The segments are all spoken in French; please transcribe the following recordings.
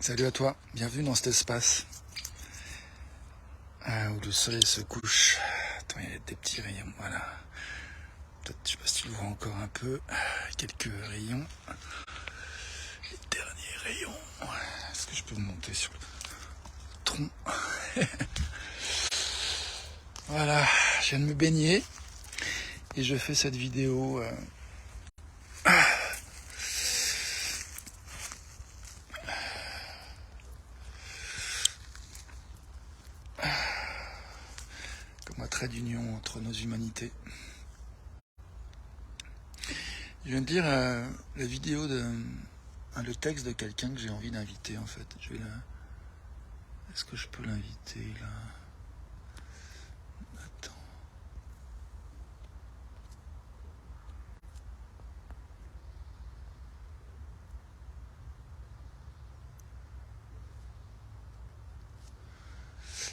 Salut à toi, bienvenue dans cet espace où le soleil se couche. Attends, il y a des petits rayons, voilà. Peut-être, je sais pas si tu le vois encore un peu. Quelques rayons. Les derniers rayons. Est-ce que je peux monter sur le tronc? Voilà, je viens de me baigner et je fais cette vidéo. Comme un trait d'union entre nos humanités. Je viens de lire la vidéo le texte de quelqu'un que j'ai envie d'inviter en fait. Est-ce que je peux l'inviter là? Attends.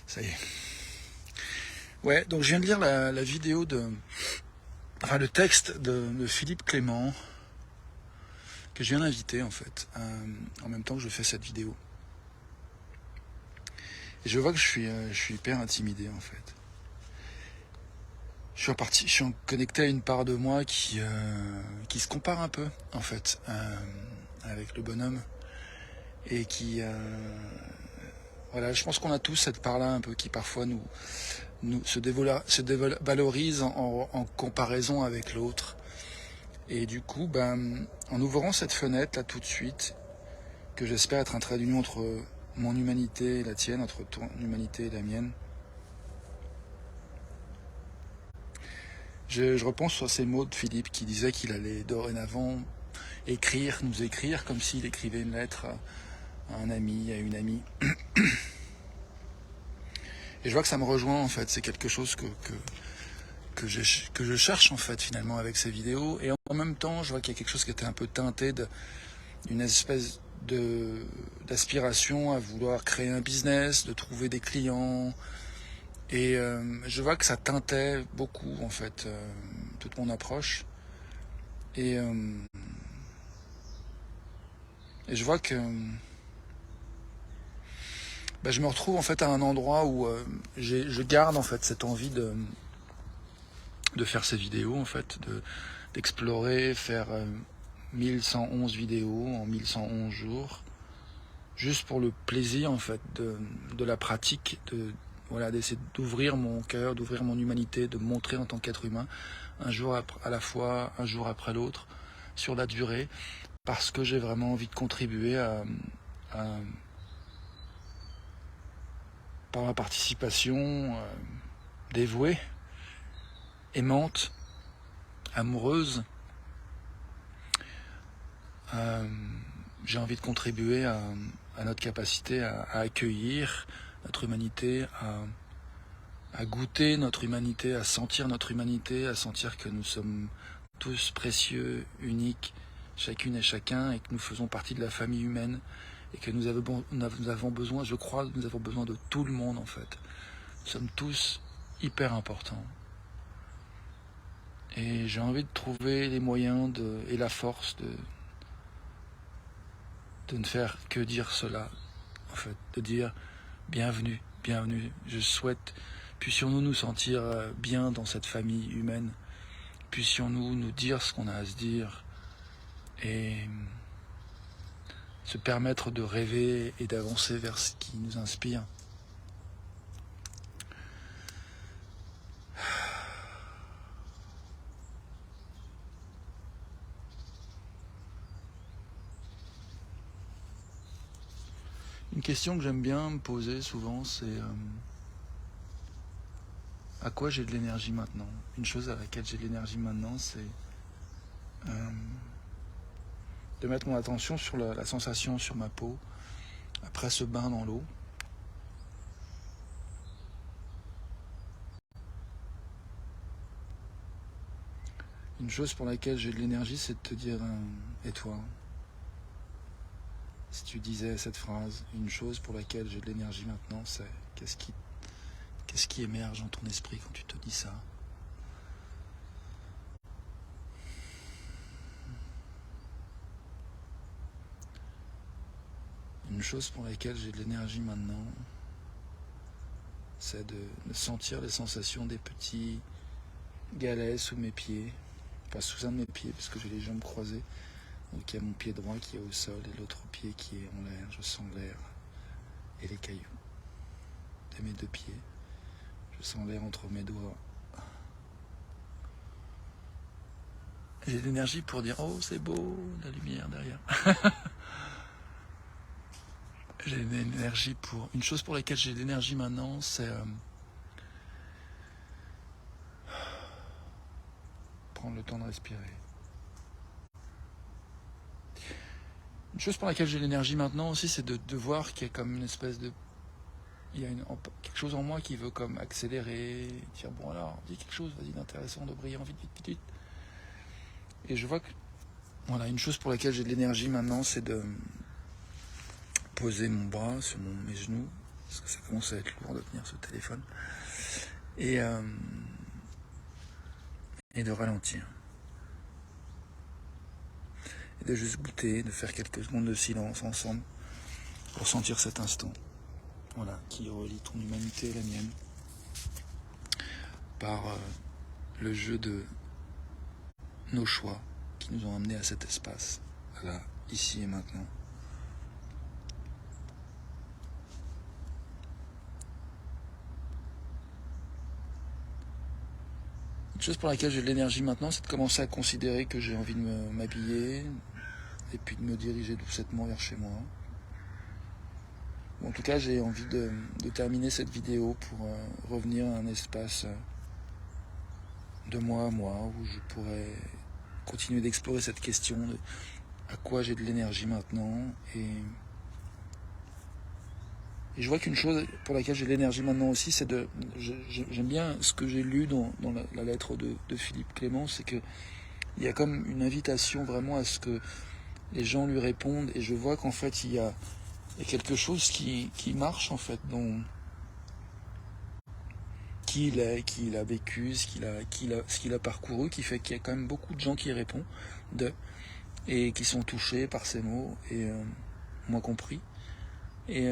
Ça y est. Ouais, donc je viens de lire la vidéo le texte de Philippe Clément, que je viens d'inviter en fait, en même temps que je fais cette vidéo. Et je vois que je suis hyper intimidé en fait. Je suis connecté à une part de moi qui se compare un peu en fait avec le bonhomme et voilà, je pense qu'on a tous cette part-là un peu qui parfois se dévalorise en comparaison avec l'autre. Et du coup, en ouvrant cette fenêtre là tout de suite, que j'espère être un trait d'union entre mon humanité et la tienne, entre ton humanité et la mienne, je repense sur ces mots de Philippe qui disait qu'il allait dorénavant nous écrire comme s'il écrivait une lettre à un ami, à une amie. Et je vois que ça me rejoint en fait, c'est quelque chose que je cherche en fait finalement avec ces vidéos. Et en même temps, je vois qu'il y a quelque chose qui était un peu teinté d'une espèce d'aspiration à vouloir créer un business, de trouver des clients. Et je vois que ça teintait beaucoup en fait toute mon approche. Et je vois que je me retrouve en fait à un endroit où je garde en fait cette envie de faire ces vidéos en fait, d'explorer, faire 1111 vidéos en 1111 jours, juste pour le plaisir en fait de la pratique, d'essayer d'ouvrir mon cœur, d'ouvrir mon humanité, de me montrer en tant qu'être humain, un jour à la fois, un jour après l'autre, sur la durée, parce que j'ai vraiment envie de contribuer par ma participation dévouée, aimante, amoureuse. J'ai envie de contribuer à notre capacité à accueillir notre humanité, à goûter notre humanité, à sentir notre humanité, à sentir que nous sommes tous précieux, uniques, chacune et chacun, et que nous faisons partie de la famille humaine, et que nous avons besoin, je crois, nous avons besoin de tout le monde en fait. Nous sommes tous hyper importants. Et j'ai envie de trouver les moyens et la force de ne faire que dire cela, en fait, de dire bienvenue, bienvenue. Je souhaite, puissions-nous nous sentir bien dans cette famille humaine, puissions-nous nous dire ce qu'on a à se dire et se permettre de rêver et d'avancer vers ce qui nous inspire. Une question que j'aime bien me poser souvent, c'est à quoi j'ai de l'énergie maintenant? Une chose à laquelle j'ai de l'énergie maintenant, c'est de mettre mon attention sur la sensation sur ma peau après ce bain dans l'eau. Une chose pour laquelle j'ai de l'énergie, c'est de te dire et toi? Si tu disais cette phrase, une chose pour laquelle j'ai de l'énergie maintenant, c'est qu'est-ce qui émerge dans ton esprit quand tu te dis ça? Une chose pour laquelle j'ai de l'énergie maintenant, c'est de sentir les sensations des petits galets sous mes pieds, pas sous un de mes pieds parce que j'ai les jambes croisées. Donc il y a mon pied droit qui est au sol et l'autre pied qui est en l'air. Je sens l'air et les cailloux de mes deux pieds. Je sens l'air entre mes doigts. J'ai de l'énergie pour dire oh c'est beau, la lumière derrière. J'ai de l'énergie pour... Une chose pour laquelle j'ai de l'énergie maintenant, c'est prendre le temps de respirer. Une chose pour laquelle j'ai de l'énergie maintenant aussi, c'est de voir qu'il y a comme une espèce de... Il y a quelque chose en moi qui veut comme accélérer, dire bon alors, dis quelque chose, vas-y, d'intéressant, de brillant, vite, vite, vite, vite. Et je vois que... Voilà, une chose pour laquelle j'ai de l'énergie maintenant, c'est de poser mon bras sur mes genoux, parce que ça commence à être lourd de tenir ce téléphone, et de ralentir. Et de juste goûter, de faire quelques secondes de silence ensemble, pour sentir cet instant, voilà, qui relie ton humanité et la mienne, par le jeu de nos choix qui nous ont amenés à cet espace, là, ici et maintenant. Une chose pour laquelle j'ai de l'énergie maintenant, c'est de commencer à considérer que j'ai envie de m'habiller et puis de me diriger doucement vers chez moi. En tout cas, j'ai envie de terminer cette vidéo pour revenir à un espace de moi à moi, où je pourrais continuer d'explorer cette question de à quoi j'ai de l'énergie maintenant. Et je vois qu'une chose pour laquelle j'ai de l'énergie maintenant aussi, c'est de... J'aime bien ce que j'ai lu dans la lettre de Philippe Clément, c'est qu'il y a comme une invitation vraiment à ce que les gens lui répondent, et je vois qu'en fait il y a quelque chose qui marche en fait dans qui il est, qui il a vécu, ce qu'il a parcouru, qui fait qu'il y a quand même beaucoup de gens qui répondent et qui sont touchés par ces mots, et moi compris. Et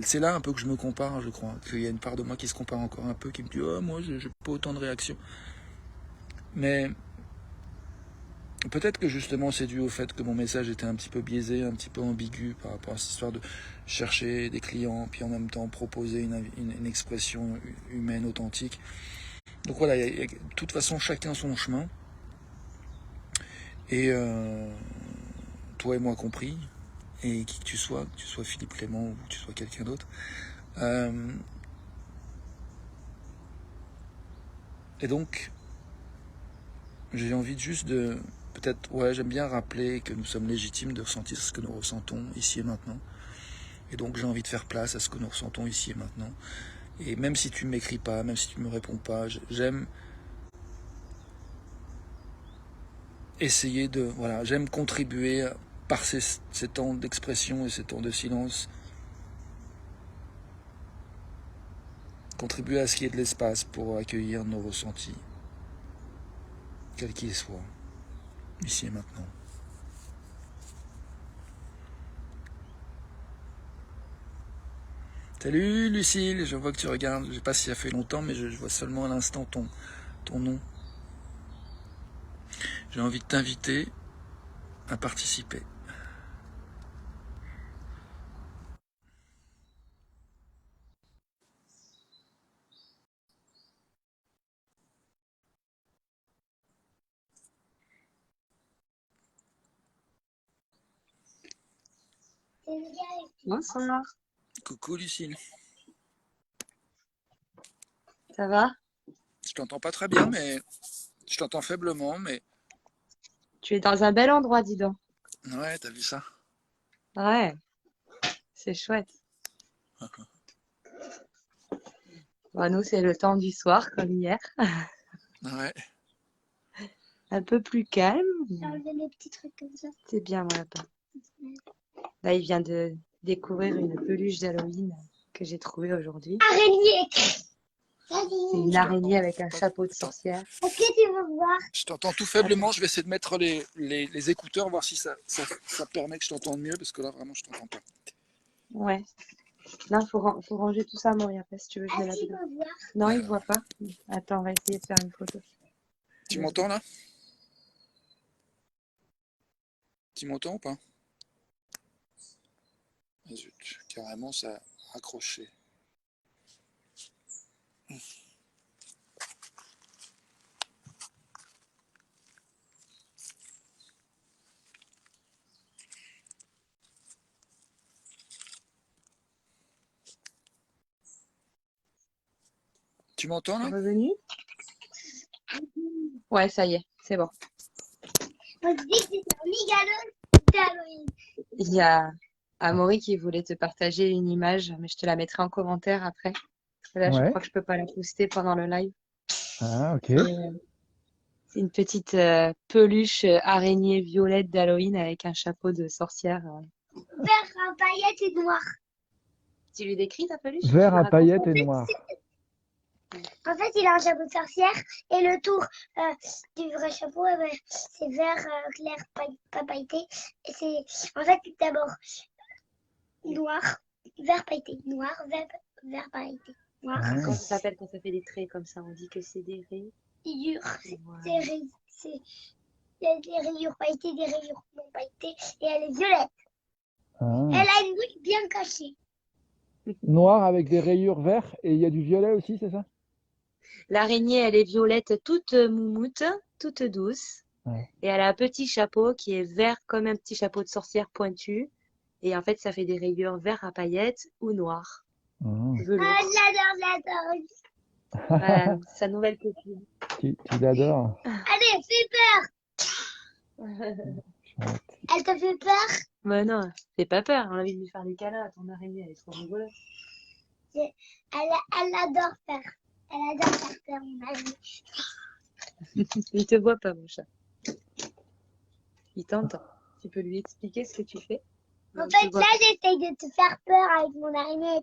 c'est là un peu que je me compare, je crois, qu'il y a une part de moi qui se compare encore un peu, qui me dit oh moi j'ai pas autant de réactions. Mais peut-être que justement c'est dû au fait que mon message était un petit peu biaisé, un petit peu ambigu par rapport à cette histoire de chercher des clients, puis en même temps proposer une expression humaine, authentique. Donc voilà, de toute façon chacun son chemin. Et toi et moi compris, et qui que tu sois Philippe Clément ou que tu sois quelqu'un d'autre. Et donc, j'ai envie juste de... Peut-être, ouais, j'aime bien rappeler que nous sommes légitimes de ressentir ce que nous ressentons ici et maintenant. Et donc, j'ai envie de faire place à ce que nous ressentons ici et maintenant. Et même si tu ne m'écris pas, même si tu ne me réponds pas, j'aime essayer de... Voilà, j'aime contribuer par ces temps d'expression et ces temps de silence, contribuer à ce qu'il y ait de l'espace pour accueillir nos ressentis, quels qu'ils soient, ici et maintenant. Salut Lucille, je vois que tu regardes, je ne sais pas si ça fait longtemps, mais je vois seulement à l'instant ton nom. J'ai envie de t'inviter à participer. Bonsoir. Coucou Lucille. Ça va? Je t'entends pas très bien, mais je t'entends faiblement, mais... Tu es dans un bel endroit, dis donc. Ouais, t'as vu ça? Ouais, c'est chouette. Bon, nous, c'est le temps du soir, comme hier. Ouais. Un peu plus calme. Enlever les petits trucs comme ça. C'est bien, mon lapin. Là, il vient de découvrir une peluche d'Halloween que j'ai trouvée aujourd'hui. Araignée! C'est une araignée avec un chapeau de sorcière. Est-ce que tu veux voir? Je t'entends tout faiblement, je vais essayer de mettre les écouteurs, voir si ça permet que je t'entende mieux, parce que là, vraiment, je t'entends pas. Ouais. Non, faut ranger tout ça, Maury, après, si tu veux, je mets la Est-ce qu'il vidéo. veut voir? Non, il voit pas. Attends, on va essayer de faire une photo. Tu m'entends là? Tu m'entends ou pas? Ah, zut, carrément, ça a accroché. Tu m'entends C'est là? revenu? Ouais, ça y est, c'est bon. On se dit que c'est un mégalo d'Halloween. Il y a Amaury qui voulait te partager une image, mais je te la mettrai en commentaire après. Parce que là, je Ouais. crois que je peux pas la poster pendant le live. Ah, ok. C'est une petite peluche araignée violette d'Halloween avec un chapeau de sorcière. Vert à paillettes et noir. Tu lui décris ta peluche? Vert Tu la à racontes? paillettes et noir. En fait, il a un chapeau de sorcière et le tour du vrai chapeau, eh ben, c'est vert clair, pas pailleté. Et c'est en fait d'abord noir, vert pailleté, noir, vert pailleté, noir. Ah. Comment ça s'appelle quand ça fait des traits comme ça? On dit que c'est des raies. Rayures. Voilà. Il y a des rayures pailletées, des rayures non pailletées et elle est violette. Ah. Elle a une bouche bien cachée. Noir avec des rayures vertes et il y a du violet aussi, c'est ça? L'araignée, elle est violette, toute moumoute, toute douce. Ouais. Et elle a un petit chapeau qui est vert comme un petit chapeau de sorcière pointu. Et en fait, ça fait des rayures vert à paillettes ou noires. Ah. Velours. Ah, je l'adore. Voilà, sa nouvelle copine. Tu l'adores. Allez, fais peur. Chouette. Elle te fait peur? Mais non, fais pas peur. On a envie de lui faire des câlins à ton araignée. Elle est trop rigolote. Elle adore faire. Elle adore faire peur, mon amie. Il te voit pas, mon chat. Il t'entend. Tu peux lui expliquer ce que tu fais. En Il te fait, voit là, j'essaye de te faire peur avec mon araignée.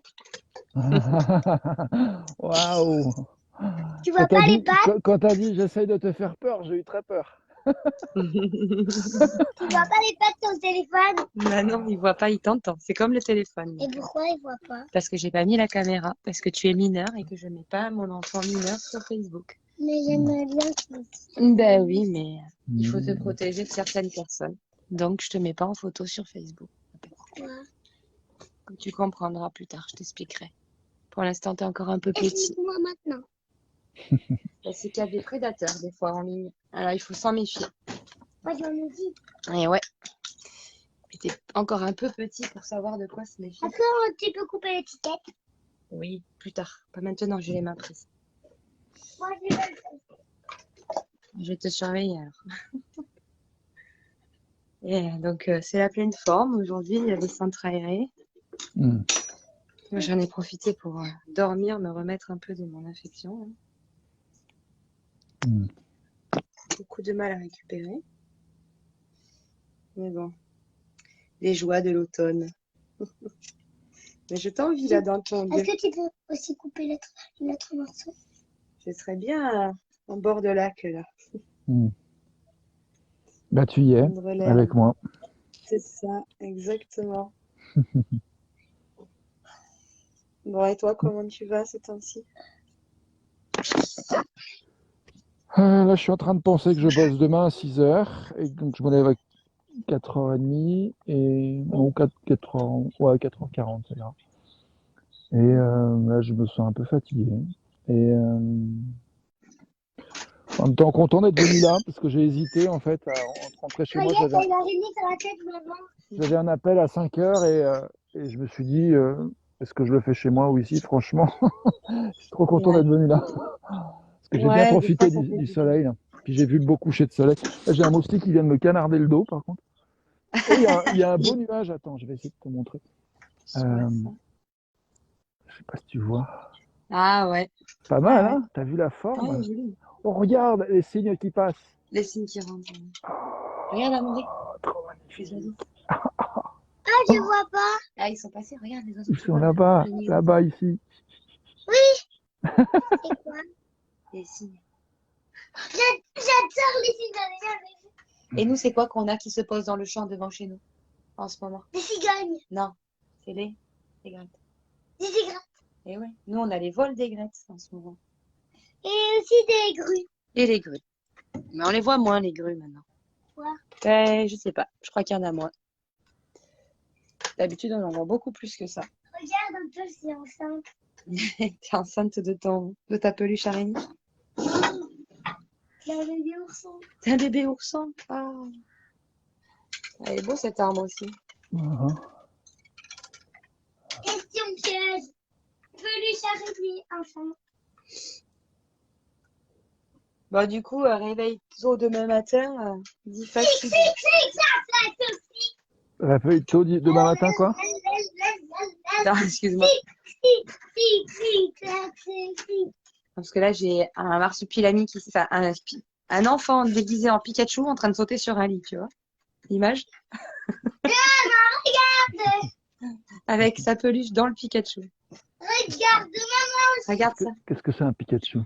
Waouh! Tu vois pas les pattes? Quand t'as dit j'essaye de te faire peur, j'ai eu très peur. pas. Tu vois pas les pattes sur le téléphone? Bah non, il voit pas, il t'entend. C'est comme le téléphone. Et pourquoi il voit pas? Parce que j'ai pas mis la caméra, parce que tu es mineur et que je mets pas mon enfant mineur sur Facebook. Mais j'aimerais bien que... Ben oui, mais il faut te Mmh. protéger de certaines personnes. Donc je te mets pas en photo sur Facebook. Pourquoi? Tu comprendras plus tard, je t'expliquerai. Pour l'instant, tu es encore un peu petit. Explique-moi maintenant. C'est qu'il y a des prédateurs des fois en ligne. Alors il faut s'en méfier. Moi, j'en ai dit. Et ouais. Mais t'es encore un peu petit pour savoir de quoi se méfier. Est-ce que tu peux couper l'étiquette? Oui, plus tard. Pas maintenant, j'ai les mains prises. Moi, je vais le faire. Je vais te surveiller alors. Et donc c'est la pleine forme. Aujourd'hui, il y a des centres aérés. Mmh. Moi, j'en ai profité pour dormir, me remettre un peu de mon infection. Mmh. Beaucoup de mal à récupérer. Mais bon, les joies de l'automne. Mais je t'envie là dans ton lieu. Est-ce que tu peux aussi couper l'autre morceau? Je serais bien en bord de lac là. Mmh. Bah tu y es, Prendre l'air. avec moi. C'est ça, exactement. Bon, et toi, comment tu vas ces temps-ci? Là, je suis en train de penser que je bosse demain à 6h, et donc je me lève à 4h30, et non, 4h, ouais, 4h40, ça ira. Et là, je me sens un peu fatigué. Et en même temps, content d'être venu là, parce que j'ai hésité en fait à rentrer chez moi. Regarde, t'as une araignée sur la tête, maman. J'avais un appel à 5h, et je me suis dit, est-ce que je le fais chez moi ou ici? Franchement, je suis trop content Ouais. d'être venu là. Parce que j'ai Ouais, bien des profité fois, ça fait du du soleil, là. Puis j'ai vu le beau coucher de soleil. Là, j'ai un moustique qui vient de me canarder le dos, par contre. Oh, il y a un beau nuage. Attends, je vais essayer de te montrer. Je vois ça. Je sais pas si tu vois. Ah ouais. Pas mal, Ouais, ouais. hein? T'as vu la Ah, forme? joli. Oh, regarde les signes qui passent. Les signes qui rentrent. Regarde, Amaury. Oh, trop magnifique. Les oiseaux. Ah, je vois pas. Ah, ils sont passés. Regarde les oiseaux. Ils tu sont vois, là-bas, le nid. là-bas, ici. Oui. C'est quoi? Les cygnes. J'adore les cigognes. Et nous, c'est quoi qu'on a qui se pose dans le champ devant chez nous en ce moment? Des cigognes. Non, c'est les grettes. Des aigrettes. Et ouais, nous, on a les vols des grettes en ce moment. Et aussi des grues. Et les grues. Mais on les voit moins, les grues, maintenant. Quoi? Ben, je sais pas, je crois qu'il y en a moins. D'habitude, on en voit beaucoup plus que ça. Regarde un peu, c'est enceinte. T'es enceinte de ta peluche araignée? C'est un bébé ourson. T'es un bébé ourson? Ah. Elle est beau cette arme aussi. Mhm. Question piège. Peluche araignée, enfant. Bah, du coup, réveil tôt demain matin, dis fatigue. La feuille tôt demain matin, quoi? Non, excuse-moi. Parce que là, j'ai un marsupilami enfin, un enfant déguisé en Pikachu en train de sauter sur un lit, tu vois. L'image? Avec sa peluche dans le Pikachu. Regarde, maman. Regarde ça. Qu'est-ce que c'est un Pikachu?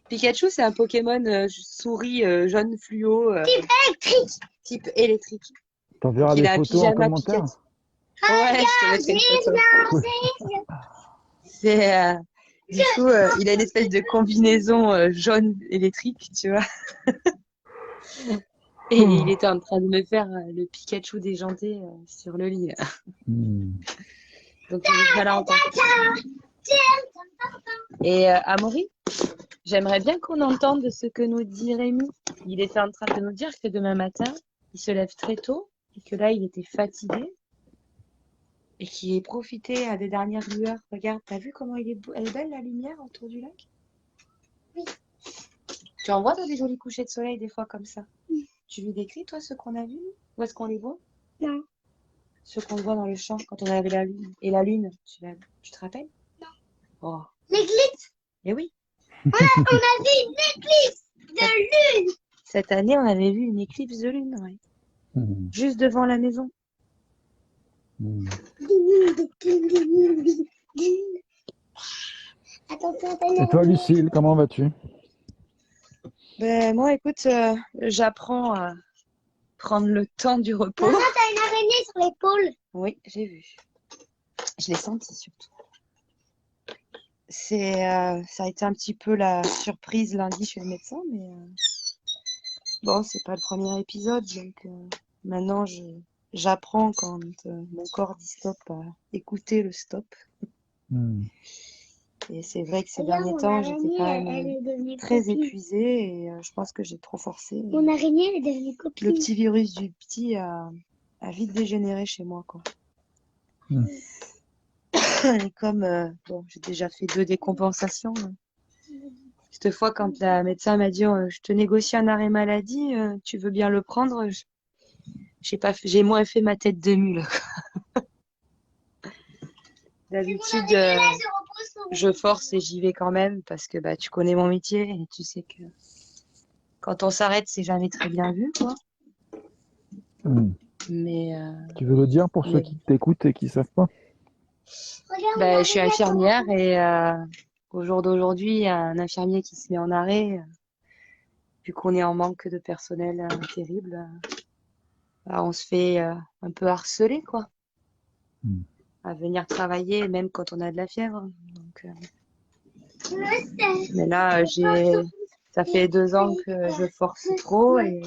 Pikachu, c'est un Pokémon souris jaune fluo, Électrique. type électrique. T'enverras Il des a un photos en pyjama commentaire? Pikachu. Ouais, je te mettrai une photo. C'est, du coup, il a une espèce de combinaison jaune électrique, tu vois. Et il était en train de me faire le Pikachu déjanté sur le lit, là. Hmm. Donc, il va l'entendre. Et Amaury, j'aimerais bien qu'on entende ce que nous dit Rémi. Il était en train de nous dire que demain matin, il se lève très tôt et que là, il était fatigué et qu'il ait profité des dernières lueurs. Regarde, t'as vu comment elle est belle la lumière autour du lac? Oui. Tu en vois, t'as des jolis couchers de soleil des fois comme ça. Tu lui décris, toi, ce qu'on a vu? Où est-ce qu'on les voit? Non. Ceux qu'on voit dans le champ quand on avait la lune. Et la lune, tu te rappelles? Non. Oh. L'éclipse. Eh oui. On a vu une éclipse de lune. Cette année, on avait vu une éclipse de lune, ouais. Hmm. Juste devant la maison. Hmm. Attends, Et toi, Lucille, comment vas-tu? Ben, moi, écoute, j'apprends à prendre le temps du repos. Maman, t'as une araignée sur l'épaule. Oui, j'ai vu. Je l'ai senti surtout. Ça a été un petit peu la surprise lundi chez le médecin, mais bon, c'est pas le premier épisode, donc maintenant j'apprends quand mon corps dit stop à écouter le stop. Hmm. Et c'est vrai que ces Regarde, derniers mon temps, j'étais araignée, quand elle même est devenue très copine. épuisée et je pense que j'ai trop forcé. Mon araignée, elle est devenue Le copine. petit virus du petit a vite dégénéré chez moi, quoi. Hmm. Et comme bon, j'ai déjà fait 2 décompensations. Cette fois, quand la médecin m'a dit je te négocie un arrêt maladie, tu veux bien le prendre, j'ai moins fait ma tête de mule. D'habitude, je force et j'y vais quand même parce que bah tu connais mon métier et tu sais que quand on s'arrête, c'est jamais très bien vu, quoi. Hmm. Mais Tu veux le dire pour ceux mais qui t'écoutent et qui savent pas? Regarde, bah, mon je suis araignée, infirmière et au jour d'aujourd'hui, il y a un infirmier qui se met en arrêt. Vu qu'on est en manque de personnel terrible, bah, on se fait un peu harceler, quoi, Hmm. à venir travailler, même quand on a de la fièvre. Donc, comment mais là, ça fait 2 ans que je force trop et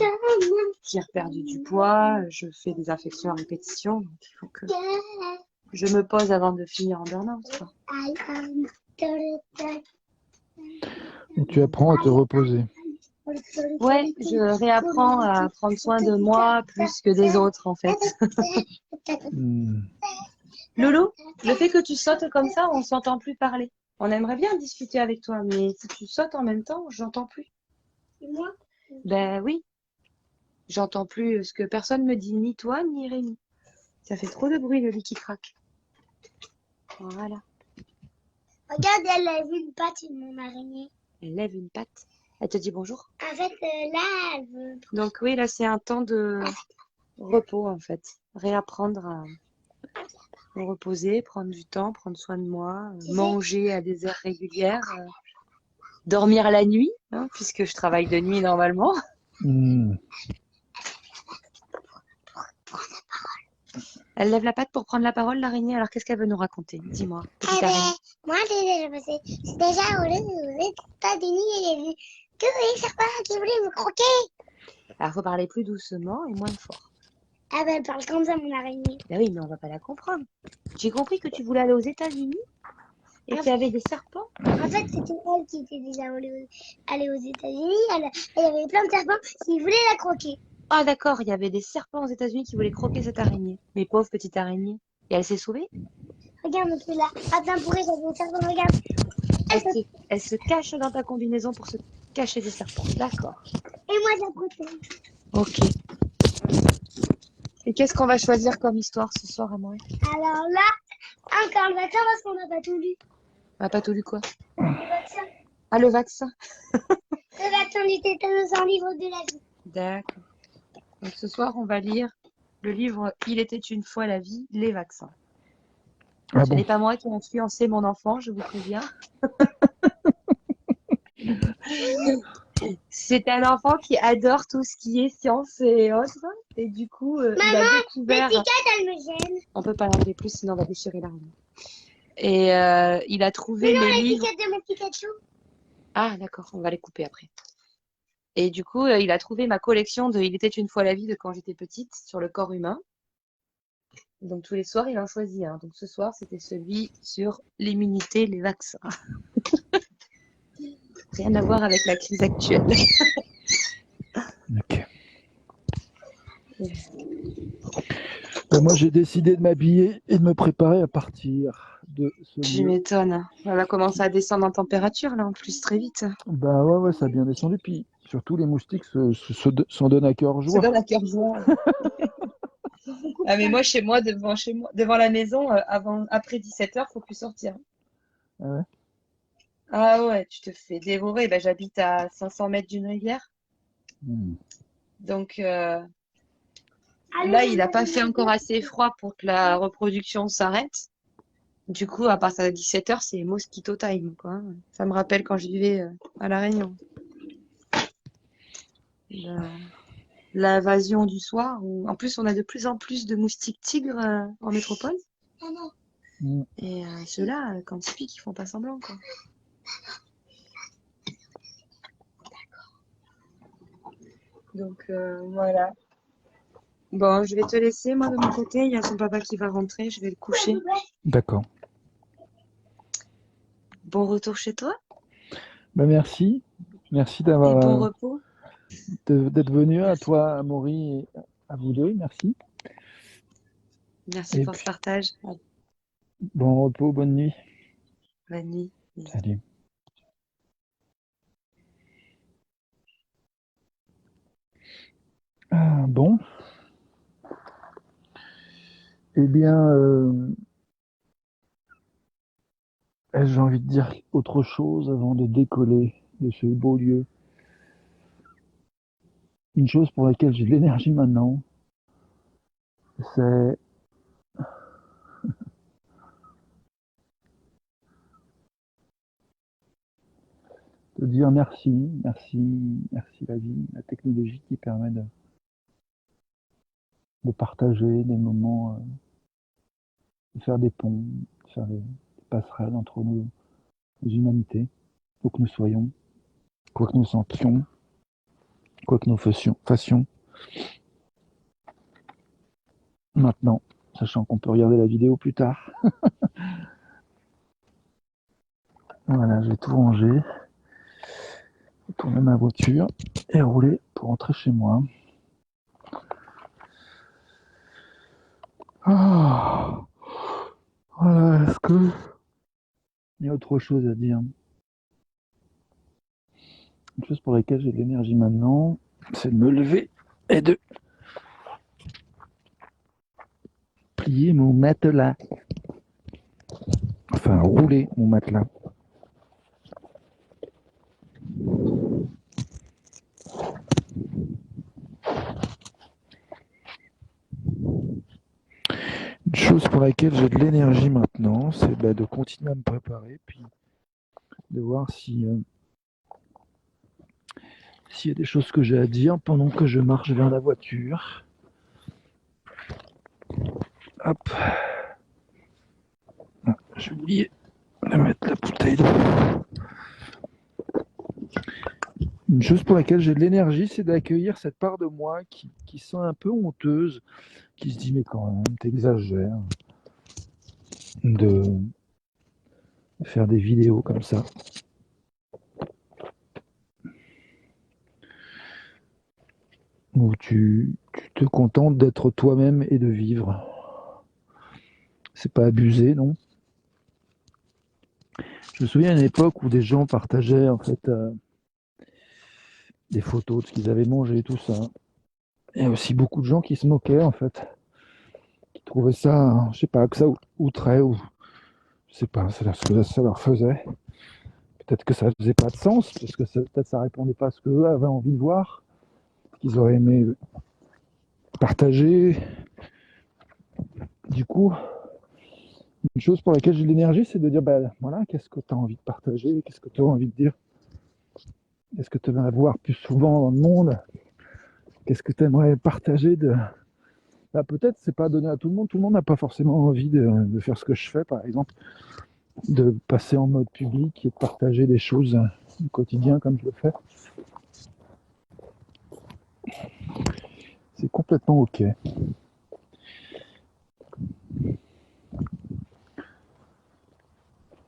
j'ai perdu du poids, je fais des infections à répétition, donc il faut que je me pose avant de finir en burn-out, quoi. Donc, tu apprends à te reposer. Ouais, je réapprends à prendre soin de moi plus que des autres, en fait. Hmm. Loulou, le fait que tu sautes comme ça, on s'entend plus parler. On aimerait bien discuter avec toi, mais si tu sautes en même temps, j'entends plus. Moi, Ben oui, j'entends plus ce que personne me dit, ni toi, ni Rémi. Ça fait trop de bruit, le lit qui craque. Voilà. regarde, elle a vu une patte de mon araignée. Elle lève une patte. Elle te dit bonjour. En fait, là, elle veut. Donc oui, là, c'est un temps de repos, en fait. Réapprendre me reposer, prendre du temps, prendre soin de moi, manger à des heures régulières, dormir la nuit, hein, puisque je travaille de nuit normalement. Hmm. Elle lève la patte pour prendre la parole, l'araignée. Alors, qu'est-ce qu'elle veut nous raconter? Dis-moi, petite Eh ben, araignée. moi, c'est déjà aux États-Unis, j'ai vu que les serpents qui voulaient me croquer. Alors, faut parler plus doucement et moins fort. Ah ben, elle parle comme ça, mon araignée. Ben oui, mais on va pas la comprendre. J'ai compris que tu voulais aller aux États-Unis et qu'il y avait des serpents. En fait, c'était elle qui était déjà allée aux États-Unis. Elle avait plein de serpents qui voulaient la croquer. Ah, d'accord, il y avait des serpents aux États-Unis qui voulaient croquer cette araignée. Mais pauvre petite araignée. Et elle s'est sauvée? Regarde un peu là. Attends, pourri, j'avais un serpent, regarde. Elle se cache dans ta combinaison pour se cacher des serpents. D'accord. Et moi, je la protège. Ok. Et qu'est-ce qu'on va choisir comme histoire ce soir, Amaury? Alors là, encore le vaccin parce qu'on n'a pas tout lu. On n'a pas tout lu quoi? Le vaccin, Ah, le vaccin. le vaccin du tétanos en livre de la vie. D'accord. Donc ce soir, on va lire le livre Il était une fois la vie, les vaccins. Ah Ce bon? n'est pas moi qui ai influencé mon enfant, je vous préviens. C'est un enfant qui adore tout ce qui est science et autres. Et du coup, il a découvert... Petit cat, elle me gêne. On peut pas l'enlever plus, sinon on va déchirer l'araignée. Et il a trouvé Mais non, les livres... l'étiquette de mon Pikachu. Ah, d'accord, on va les couper après. Et du coup, il a trouvé ma collection de Il était une fois la vie de quand j'étais petite sur le corps humain. Donc tous les soirs, il en choisit un. Donc ce soir, c'était celui sur l'immunité, les vaccins. Rien à voir avec la crise actuelle. Ok. Moi, j'ai décidé de m'habiller et de me préparer à partir de ce Tu lieu. m'étonnes. On va commencer à descendre en température, là, en plus, très vite. Bah ouais, ça a bien descendu. Puis surtout, les moustiques s'en donnent à cœur Ça joie. donne à cœur joie. Ah, mais moi, chez moi, devant la maison, après 17h, faut plus sortir. Ah ouais? Ah ouais, tu te fais dévorer. Ben, j'habite à 500 mètres d'une rivière. Hmm. Donc là, il n'a pas fait encore assez froid pour que la reproduction s'arrête. Du coup, à partir de 17h, c'est mosquito time, quoi. Ça me rappelle quand je vivais à La Réunion. L'invasion du soir. En plus, on a de plus en plus de moustiques tigres en métropole. Hmm. Et ceux-là, quand ils piquent, ils font pas semblant, quoi. Donc voilà. Bon, je vais te laisser, moi, de mon côté. Il y a son papa qui va rentrer. Je vais le coucher. D'accord. Bon retour chez toi Bah merci. Merci et bon d'avoir repos. d'être venu, à toi, à Maury, et à vous deux. Merci. Merci Et pour puis, ce partage. bon repos, bonne nuit. Bonne nuit. Salut. Ah, bon. Eh bien, j'ai envie de dire autre chose avant de décoller de ce beau lieu. Une chose pour laquelle j'ai de l'énergie maintenant, c'est de dire merci, merci, merci la vie, la technologie qui permet de partager des moments, de faire des ponts, de faire des passerelles entre nos humanités, où que nous soyons, quoi que nous sentions, quoi que nous fassions. Maintenant, sachant qu'on peut regarder la vidéo plus tard. Voilà, je vais tout ranger, tourner ma voiture et rouler pour rentrer chez moi. Ah, voilà, est-ce que il y a autre chose à dire? Une chose pour laquelle j'ai de l'énergie maintenant, c'est de me lever et de plier mon matelas. Enfin, rouler mon matelas. Une chose pour laquelle j'ai de l'énergie maintenant, c'est de continuer à me préparer, puis de voir si s'il y a des choses que j'ai à dire pendant que je marche vers la voiture. Hop, ah, j'ai oublié de mettre la bouteille d'eau. Une chose pour laquelle j'ai de l'énergie, c'est d'accueillir cette part de moi qui se sent un peu honteuse, qui se dit mais quand même, t'exagères de faire des vidéos comme ça. Où tu te contentes d'être toi-même et de vivre. C'est pas abusé, non? Je me souviens à une époque où des gens partageaient en fait des photos de ce qu'ils avaient mangé, tout ça. Il y a aussi beaucoup de gens qui se moquaient en fait, qui trouvaient ça, je sais pas, que ça outrait ou je sais pas, ce que ça leur faisait. Peut-être que ça faisait pas de sens, parce que peut-être ça répondait pas à ce qu'eux avaient envie de voir, qu'ils auraient aimé partager. Du coup, une chose pour laquelle j'ai de l'énergie, c'est de dire, voilà, qu'est-ce que tu as envie de partager, qu'est-ce que tu as envie de dire, qu'est-ce que tu aimerais voir plus souvent dans le monde, qu'est-ce que tu aimerais partager de... peut-être c'est pas donné à tout le monde n'a pas forcément envie de faire ce que je fais, par exemple, de passer en mode public et de partager des choses du quotidien comme je le fais. C'est complètement ok.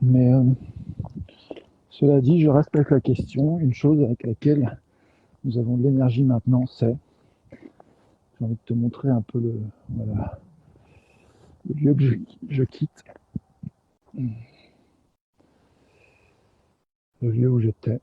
Mais cela dit, je reste avec la question, une chose avec laquelle nous avons de l'énergie maintenant, c'est, j'ai envie de te montrer un peu voilà, le lieu que je quitte, le lieu où j'étais.